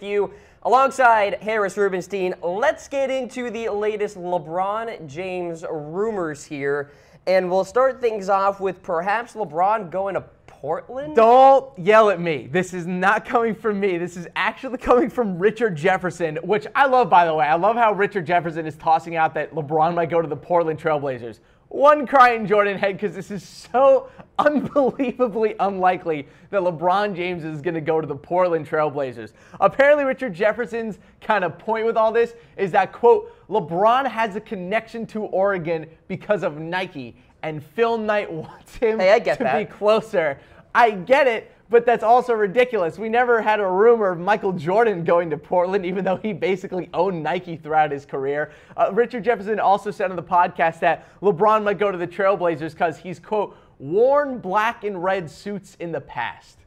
with you alongside Harris Rubenstein. Let's get into the latest LeBron James rumors here. And we'll start things off with perhaps LeBron going to Portland? Don't yell at me. This is not coming from me. This is actually coming from Richard Jefferson, which I love, by the way. I love how Richard Jefferson is tossing out that LeBron might go to the Portland Trailblazers. One crying Jordan head, because this is so unbelievably unlikely that LeBron James is going to go to the Portland Trailblazers. Apparently, Richard Jefferson's kind of point with all this is that, quote, LeBron has a connection to Oregon because of Nike, and Phil Knight wants him to be closer. I get it, but that's also ridiculous. We never had a rumor of Michael Jordan going to Portland, even though he basically owned Nike throughout his career. Richard Jefferson also said on the podcast that LeBron might go to the Trailblazers because he's, quote, worn black and red suits in the past.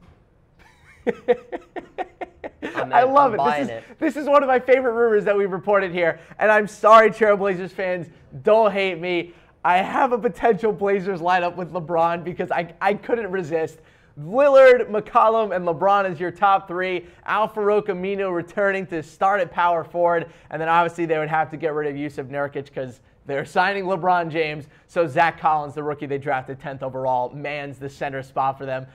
I love it. This is one of my favorite rumors that we've reported here. And I'm sorry, Trailblazers fans, don't hate me. I have a potential Blazers lineup with LeBron because I couldn't resist. Lillard, McCollum, and LeBron as your top three. Al-Farouq Aminu returning to start at power forward. And then obviously they would have to get rid of Yusuf Nurkic because they're signing LeBron James. So Zach Collins, the rookie they drafted 10th overall, mans the center spot for them.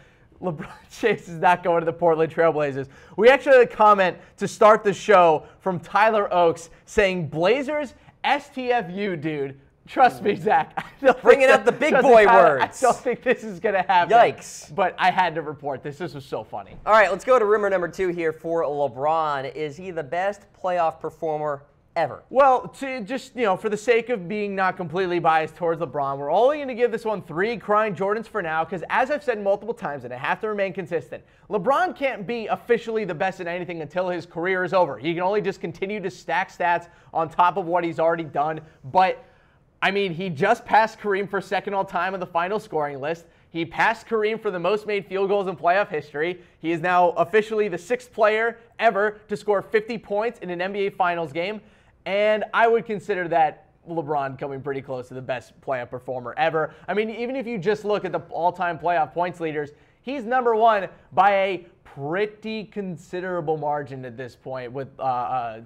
LeBron James is not going to the Portland Trailblazers. We actually had a comment to start the show from Tyler Oakes saying, Blazers, STFU, dude. Trust me, Zach. Bringing up the big boy words. I don't think this is going to happen. Yikes. But I had to report this. This was so funny. All right, let's go to rumor number 2 here for LeBron. Is he the best playoff performer ever? Well, to just, for the sake of being not completely biased towards LeBron, we're only going to give this one 3 crying Jordans for now because, as I've said multiple times, and I have to remain consistent, LeBron can't be officially the best at anything until his career is over. He can only just continue to stack stats on top of what he's already done. But I mean, he just passed Kareem for second all-time on the final scoring list. He passed Kareem for the most made field goals in playoff history. He is now officially the 6th player ever to score 50 points in an NBA Finals game. And I would consider that LeBron coming pretty close to the best playoff performer ever. I mean, even if you just look at the all-time playoff points leaders, he's number 1 by a pretty considerable margin at this point, with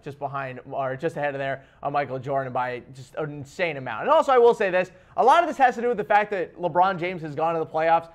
just behind or just ahead of there Michael Jordan by just an insane amount. And also, I will say this: a lot of this has to do with the fact that LeBron James has gone to the playoffs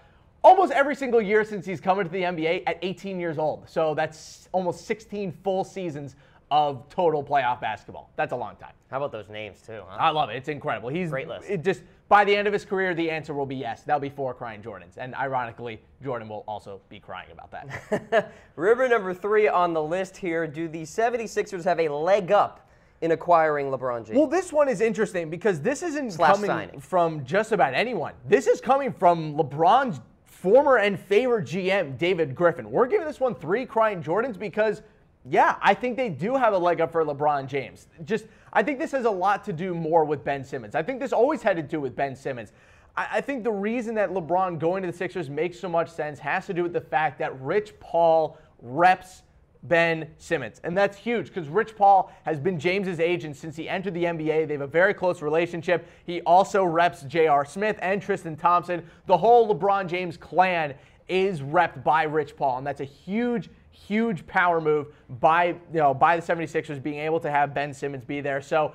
almost every single year since he's come into the NBA at 18 years old. So that's almost 16 full seasons of total playoff basketball. That's a long time. How about those names too? Huh? I love it. It's incredible. Great list. It just by the end of his career, the answer will be yes. That'll be 4 crying Jordans. And ironically, Jordan will also be crying about that. Rumor number 3 on the list here. Do the 76ers have a leg up in acquiring LeBron James? Well, this one is interesting because this isn't coming from just about anyone. This is coming from LeBron's former and favorite GM, David Griffin. We're giving this one 3 crying Jordans because, yeah, I think they do have a leg up for LeBron James. I think this has a lot to do more with Ben Simmons. I think this always had to do with Ben Simmons. I think the reason that LeBron going to the Sixers makes so much sense has to do with the fact that Rich Paul reps Ben Simmons. And that's huge because Rich Paul has been James's agent since he entered the NBA. They have a very close relationship. He also reps J.R. Smith and Tristan Thompson. The whole LeBron James clan is repped by Rich Paul, and that's a huge power move by the 76ers being able to have Ben Simmons be there. So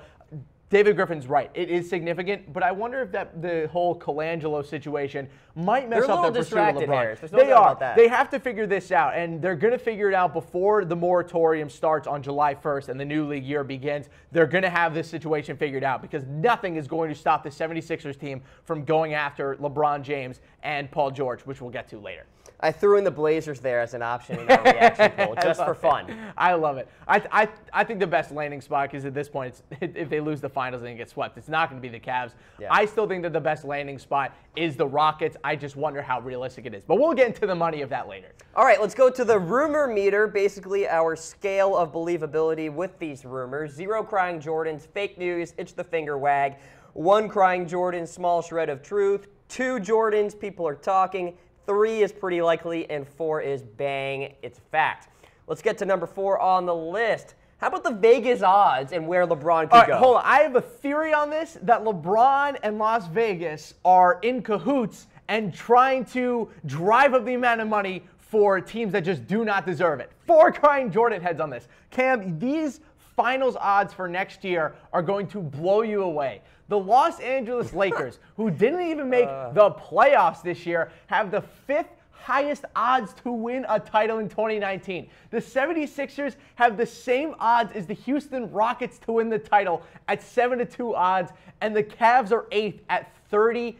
David Griffin's right. It is significant, but I wonder if the whole Colangelo situation might mess up their pursuit of LeBron. They are. They have to figure this out, and they're going to figure it out before the moratorium starts on July 1st and the new league year begins. They're going to have this situation figured out because nothing is going to stop the 76ers team from going after LeBron James and Paul George, which we'll get to later. I threw in the Blazers there as an option in our reaction poll, just for fun. I love it. I think the best landing spot, because at this point, if they lose the finals and get swept, it's not going to be the Cavs. Yeah. I still think that the best landing spot is the Rockets. I just wonder how realistic it is. But we'll get into the money of that later. All right, let's go to the rumor meter, basically our scale of believability with these rumors. 0 crying Jordans, fake news, itch the finger wag. 1 crying Jordan, small shred of truth. 2 Jordans, people are talking. 3 is pretty likely, and 4 is bang, it's fact. Let's get to number 4 on the list. How about the Vegas odds and where LeBron could go? Hold on. I have a theory on this that LeBron and Las Vegas are in cahoots and trying to drive up the amount of money for teams that just do not deserve it. 4 crying Jordan heads on this. Cam, these finals odds for next year are going to blow you away. The Los Angeles Lakers, who didn't even make the playoffs this year, have the 5th highest odds to win a title in 2019. The 76ers have the same odds as the Houston Rockets to win the title at 7-2 odds, and the Cavs are 8th at 30-1.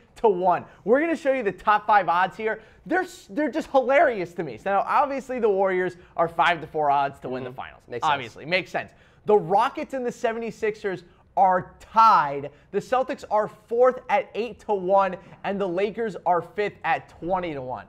We're going to show you the top 5 odds here. They're just hilarious to me. So now, obviously, the Warriors are 5-4 odds to win the finals. Makes sense. The Rockets and the 76ers are tied. The Celtics are 4th at 8-1, and the Lakers are 5th at 20-1.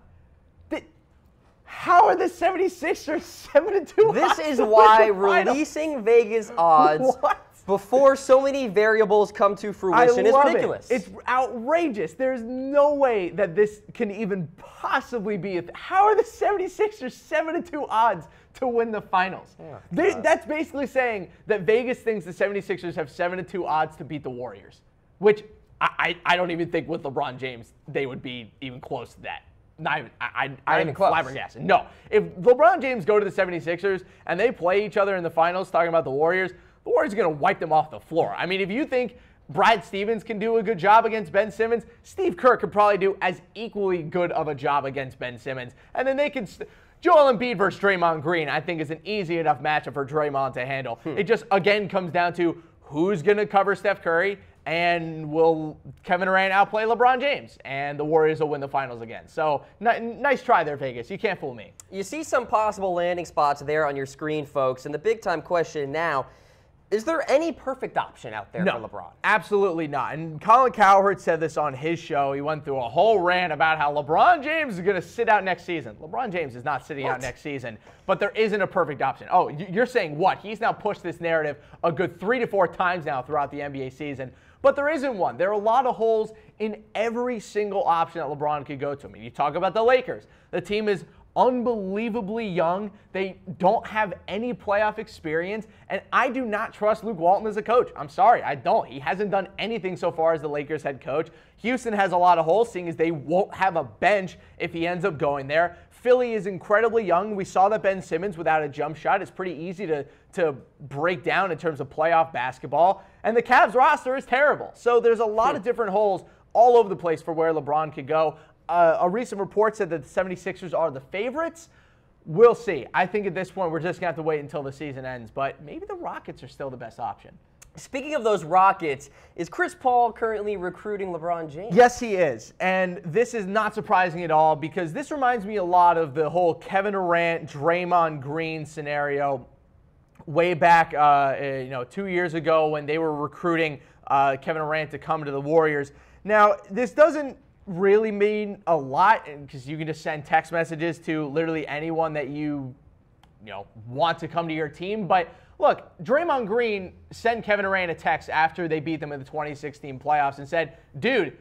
How are the 76ers 7-2? This is why releasing Vegas odds before so many variables come to fruition is ridiculous. It's outrageous. There's no way that this can even possibly be. How are the 76ers 7-2 odds to win the finals? That's basically saying that Vegas thinks the 76ers have 7-2 odds to beat the Warriors, which I don't even think with LeBron James they would be even close to that. I'm flabbergasted. No. If LeBron James go to the 76ers and they play each other in the finals talking about the Warriors are going to wipe them off the floor. I mean, if you think Brad Stevens can do a good job against Ben Simmons, Steve Kerr could probably do as equally good of a job against Ben Simmons. And then they can Joel Embiid versus Draymond Green, I think, is an easy enough matchup for Draymond to handle. It just, again, comes down to who's going to cover Steph Curry, and will Kevin Durant outplay LeBron James, and the Warriors will win the finals again. So nice try there, Vegas. You can't fool me. You see some possible landing spots there on your screen, folks, and the big-time question now, is there any perfect option out there for LeBron? Absolutely not. And Colin Cowherd said this on his show. He went through a whole rant about how LeBron James is going to sit out next season. LeBron James is not sitting out next season, but there isn't a perfect option. Oh, you're saying what? He's now pushed this narrative a good 3 to 4 times now throughout the NBA season, but there isn't one. There are a lot of holes in every single option that LeBron could go to. I mean, you talk about the Lakers. The team is unbelievably young. They don't have any playoff experience, and I do not trust Luke Walton as a coach. I'm sorry, I don't. He hasn't done anything so far as the Lakers head coach. Houston has a lot of holes, seeing as they won't have a bench if he ends up going there. Philly is incredibly young. We saw that Ben Simmons without a jump shot is pretty easy to break down in terms of playoff basketball, and the Cavs roster is terrible. So there's a lot of different holes all over the place for where LeBron could go. A recent report said that the 76ers are the favorites. We'll see. I think at this point we're just going to have to wait until the season ends, but maybe the Rockets are still the best option. Speaking of those Rockets, is Chris Paul currently recruiting LeBron James? Yes, he is. And this is not surprising at all because this reminds me a lot of the whole Kevin Durant, Draymond Green scenario way back 2 years ago when they were recruiting Kevin Durant to come to the Warriors. Now, this doesn't really mean a lot because you can just send text messages to literally anyone that you want to come to your team. But look, Draymond Green sent Kevin Durant a text after they beat them in the 2016 playoffs and said, dude,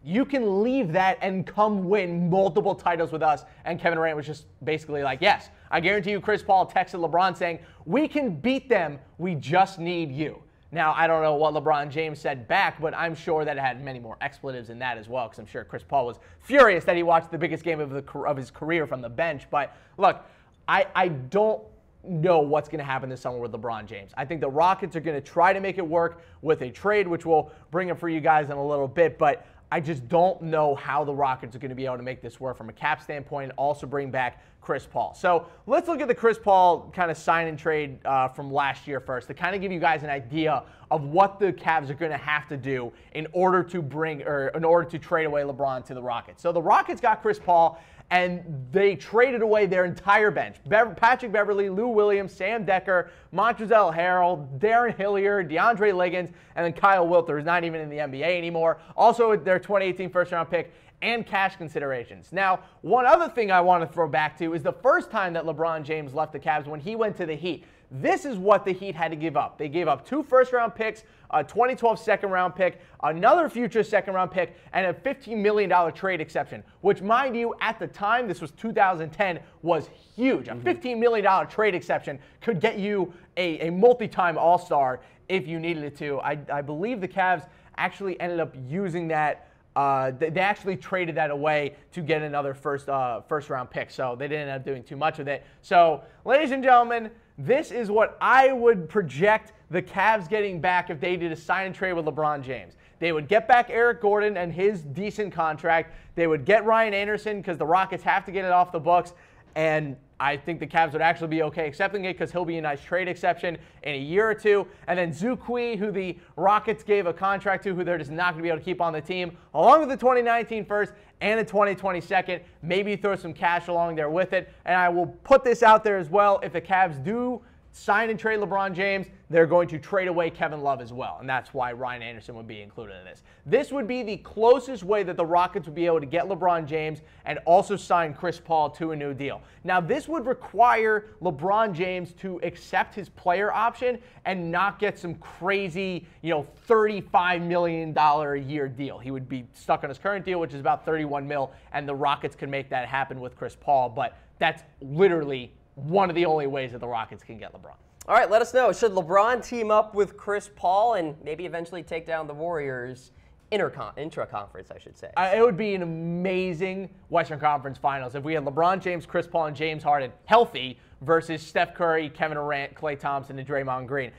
you can leave that and come win multiple titles with us. And Kevin Durant was just basically like, yes. I guarantee you Chris Paul texted LeBron saying, we can beat them, we just need you. Now, I don't know what LeBron James said back, but I'm sure that it had many more expletives in that as well, because I'm sure Chris Paul was furious that he watched the biggest game of his career from the bench. But look, I don't know what's going to happen this summer with LeBron James. I think the Rockets are going to try to make it work with a trade, which we'll bring up for you guys in a little bit, but I just don't know how the Rockets are going to be able to make this work from a cap standpoint and also bring back Chris Paul. So let's look at the Chris Paul kind of sign and trade from last year first to kind of give you guys an idea of what the Cavs are going to have to do in order to trade away LeBron to the Rockets. So the Rockets got Chris Paul, and they traded away their entire bench. Patrick Beverley, Lou Williams, Sam Decker, Montrezl Harrell, Darren Hilliard, DeAndre Liggins, and then Kyle Wilther, who's not even in the NBA anymore. Also their 2018 first-round pick and cash considerations. Now, one other thing I want to throw back to is the first time that LeBron James left the Cavs when he went to the Heat. This is what the Heat had to give up. They gave up 2 first-round picks, a 2012 second-round pick, another future second-round pick, and a $15 million trade exception, which, mind you, at the time, this was 2010, was huge. A $15 million trade exception could get you a multi-time All-Star if you needed it to. I believe the Cavs actually ended up using that They actually traded that away to get another first round pick, so they didn't end up doing too much with it. So, ladies and gentlemen, this is what I would project the Cavs getting back if they did a sign and trade with LeBron James. They would get back Eric Gordon and his decent contract. They would get Ryan Anderson because the Rockets have to get it off the books. And I think the Cavs would actually be okay accepting it because he'll be a nice trade exception in a year or two. And then Zukui, who the Rockets gave a contract to, who they're just not going to be able to keep on the team, along with the 2019 first and the 2020 second. Maybe throw some cash along there with it. And I will put this out there as well. If the Cavs do sign and trade LeBron James, they're going to trade away Kevin Love as well, and that's why Ryan Anderson would be included in this. This would be the closest way that the Rockets would be able to get LeBron James and also sign Chris Paul to a new deal. Now, this would require LeBron James to accept his player option and not get some crazy, $35 million a year deal. He would be stuck on his current deal, which is about $31 million, and the Rockets could make that happen with Chris Paul, but that's literally one of the only ways that the Rockets can get LeBron. All right, let us know. Should LeBron team up with Chris Paul and maybe eventually take down the Warriors intra-conference, I should say? It would be an amazing Western Conference Finals if we had LeBron James, Chris Paul, and James Harden healthy versus Steph Curry, Kevin Durant, Klay Thompson, and Draymond Green.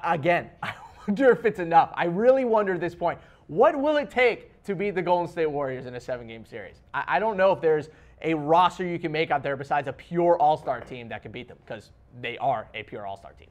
Again, I wonder if it's enough. I really wonder at this point, what will it take to beat the Golden State Warriors in a 7-game series? I don't know if there's a roster you can make out there besides a pure all-star team that can beat them, because they are a pure all-star team.